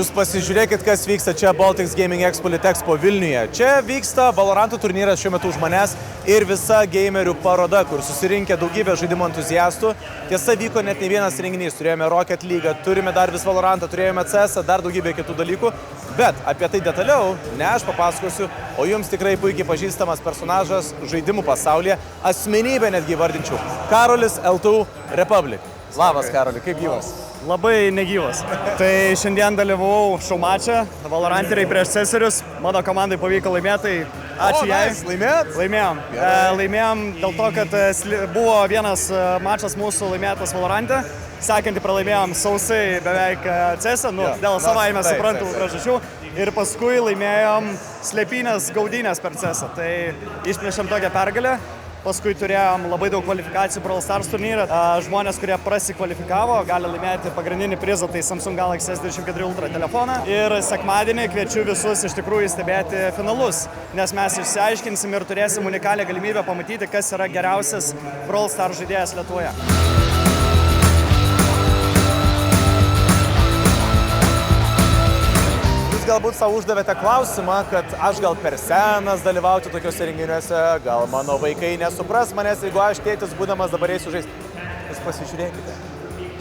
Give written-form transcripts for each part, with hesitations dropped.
Jūs pasižiūrėkit, kas vyksta čia Baltics Gaming Expo Litexpo Vilniuje. Čia vyksta Valoranto turnyras šiuo metu už manęs ir visa gamerių paroda, kur susirinkę daugybė žaidimų entuziastų. Tiesa, vyko net ne vienas renginys. Turėjome Rocket League, turime dar vis Valorantą, turėjome CS, dar daugybė kitų dalykų. Bet apie tai detaliau ne aš papasakosiu, o jums tikrai puikiai pažįstamas personažas žaidimų pasaulyje, asmenybė netgi vardinčiau. Karolis L2 Republic. Labas, Karoli, kaip gyvas? Labai negyvas. Tai šiandien dalyvavau šou mačą, Valorantiriai prieš Cesarius. Mano komandai pavyko laimėti, tai ačiū jai. Laimėt? Laimėjom. Laimėjom dėl to, kad buvo vienas mačas mūsų laimėtas Valorante. Sekantį pralaimėjom sausai beveik Cesą, dėl savaime suprantamų priežasčių. Ir paskui laimėjom slėpynės gaudynės per Cesą. Tai išplėšėm tokią pergalę. Paskui turėjom labai daug kvalifikacijų Brawl Stars turnyrą. Žmonės, kurie prasikvalifikavo, gali laimėti pagrindinį prizą, tai Samsung Galaxy S24 Ultra telefoną. Ir sekmadienį kviečiu visus iš tikrųjų stebėti finalus, nes mes išsiaiškinsim ir turėsim unikalią galimybę pamatyti, kas yra geriausias Brawl Stars žaidėjas Lietuvoje. Galbūt savo uždavėte klausimą, kad aš gal per senas dalyvauti tokiuose renginiuose, gal mano vaikai nesupras manęs, jeigu aš tėtis būdamas dabar eisiu žaisti. Jūs pasižiūrėkite.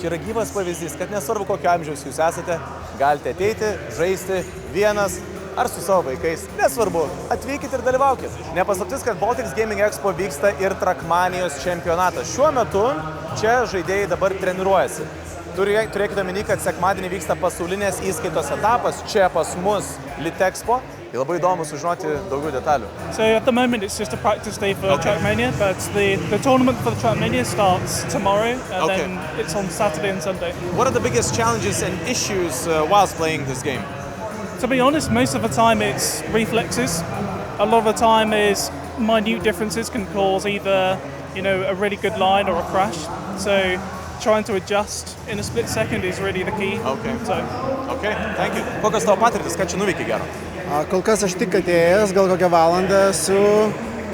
Čia yra gyvas pavyzdys, kad nesvarbu kokio amžiaus jūs esate, galite ateiti, žaisti vienas ar su savo vaikais. Nesvarbu, atvykit ir dalyvaukit. Nepaslaptis, kad Baltics Gaming Expo vyksta ir Trackmanijos čempionatas. Šiuo metu čia žaidėjai dabar treniruojasi. Turėkite omeny, kad sekmadienį vyksta pasaulinės įskaitos etapas čia pas mus Litexpo. Ir labai įdomu sužinoti daugiau detalių. So at the moment it's just a practice day for Trackmania, but the tournament for the Trackmania starts tomorrow and then it's on Saturday and Sunday. What are the biggest challenges and issues whilst playing this game? To be honest, most of the time it's reflexes. A lot of the time is minute differences can cause either, a really good line or a crash. So trying to adjust in a split second is really the key. Okay, thank you. Kokios tavo patirtis, ką čia nuveikė gero? Kol kas aš tik atėjęs, gal kokią valandą su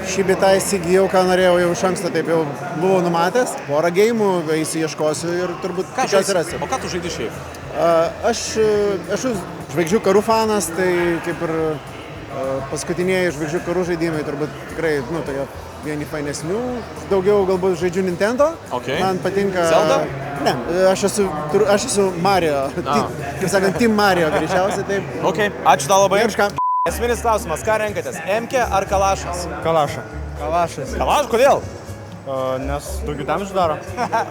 šį bitą įsigijau, ką norėjau jau iš anksto, taip jau buvau numatęs. Porą geimų eisiu, ieškosiu ir turbūt kažkas rasiu. O ką tu žaidi šiaip? Aš esu žvaigždžių karų fanas, tai kaip ir paskutiniai žvaigždžių karų žaidimai turbūt tikrai, tokie vieni fainesnių, daugiau galbūt žaidžiu Nintendo. Man patinka... Zelda? Ne, aš esu Mario, kaip sakant, Team Mario greičiausiai, taip. Ačiū tau labai. Esminis klausimas, ką renkatės, MK ar Kalašas? Kalašas. Kalašas, kodėl? Nes daugiau damžių daro.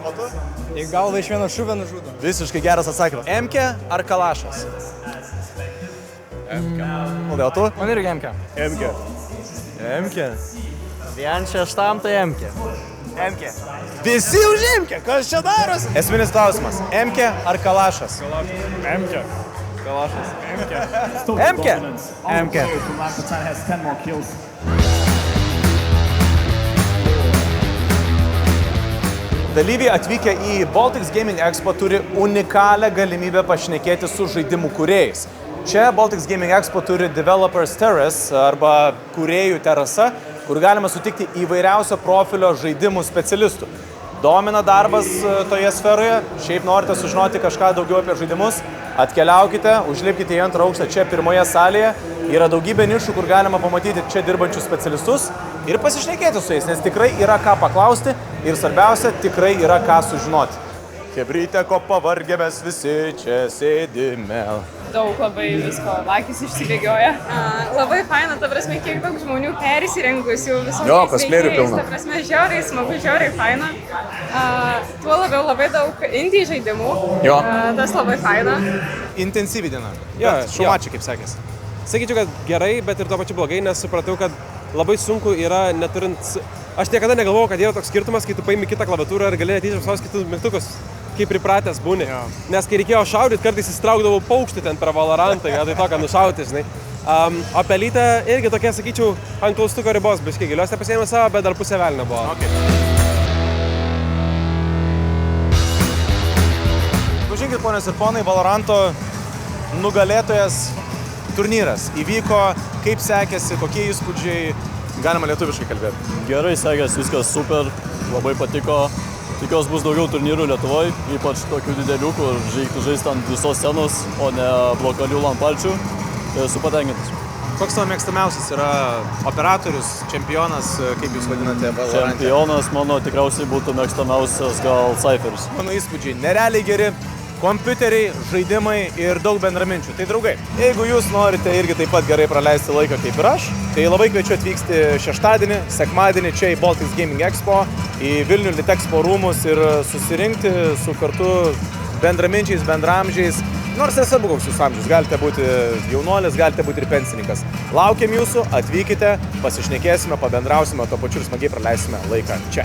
O tu? Į galvą iš vieno šūvio nužudo. Visiškai geras atsakymas. MK ar Kalašas? MK. Kodėl tu? Man irgi MK. MK. Vien šeštam tai MK. MK. Visi už MK, kas čia darosi? Esminis klausimas, MK ar Kalašas? MK. Kalašas. MK. MK. Dalyviai atvykę į Baltics Gaming Expo turi unikalią galimybę pašnekėti su žaidimų kūrėjais. Čia Baltics Gaming Expo turi Developers Terrace arba kūrėjų terasa, kur galima sutikti įvairiausio profilio žaidimų specialistų. Domina darbas toje sferoje, šiaip norite sužinoti kažką daugiau apie žaidimus, atkeliaukite, užlipkite į antrą aukštą čia pirmoje salėje. Yra daugybė nišų, kur galima pamatyti čia dirbančius specialistus ir pasišnekėti su jais, nes tikrai yra ką paklausti ir svarbiausia, tikrai yra ką sužinoti. Chebryte, ko pavargę mes visi čia sėdime. Daug labai visko, akys išsibėgioja. Labai faina, ta prasme, kiek daug žmonių persirengus jau visokiais veikėjais. Ta prasme, žiauriai smagu, žiauriai faina. Tuo labiau labai daug indie žaidimų. Tas labai faina. Intensyvi diena. Šou mačiai, kaip sekėsi? Sakyčiau, kad gerai, bet ir tuo pačiu blogai, nes supratau, kad labai sunku yra neturint... Aš niekada negalvojau, kad yra toks skirtumas, kai tu paimi kitą klaviatūrą ir gali netyčia visos kitus mygtukus, kaip pripratęs būni. Nes kai reikėjo šaudyti, kartais įsitraukdavau paukštį ten per Valorantą, tai to, kad nušauti, žinai. O pelytė irgi tokia, sakyčiau, ant klaustuko ribos, biškai giliuose pasiėmė savo, bet dar pusė velnio buvo. Pažinkit, ponios ir ponai, Valoranto nugalėtojas turnyras įvyko, kaip sekėsi, kokie įspūdžiai, galima lietuviškai kalbėti. Gerai sekėsi, viskas super, labai patiko, Tikiuosi bus daugiau turnyrų Lietuvoje, ypač tokių didelių, kur reiktų žaisti ant visos scenos, o ne blokalių lampalčių. Tai esu patenkintas. Koks tavo mėgstamiausias yra operatorius, čempionas, kaip jūs vadinate? Čempionas mano tikriausiai būtų mėgstamiausias gal Cypheris. Mano įspūdžiai nerealiai geri. Kompiuteriai, žaidimai ir daug bendraminčių. Tai draugai, jeigu jūs norite irgi taip pat gerai praleisti laiką kaip ir aš, tai labai kviečiu atvykti šeštadienį, sekmadienį čia į Baltics Gaming Expo, į Vilnių Litexpo rūmus ir susirinkti su kartu bendraminčiais, bendramžiais. Nors nesvarbu, koks jūsų amžius, galite būti jaunuolis, galite būti ir pensininkas. Laukiam jūsų, atvykite, pasišnekėsime, pabendrausime, to pačiu ir smagiai praleisime laiką čia.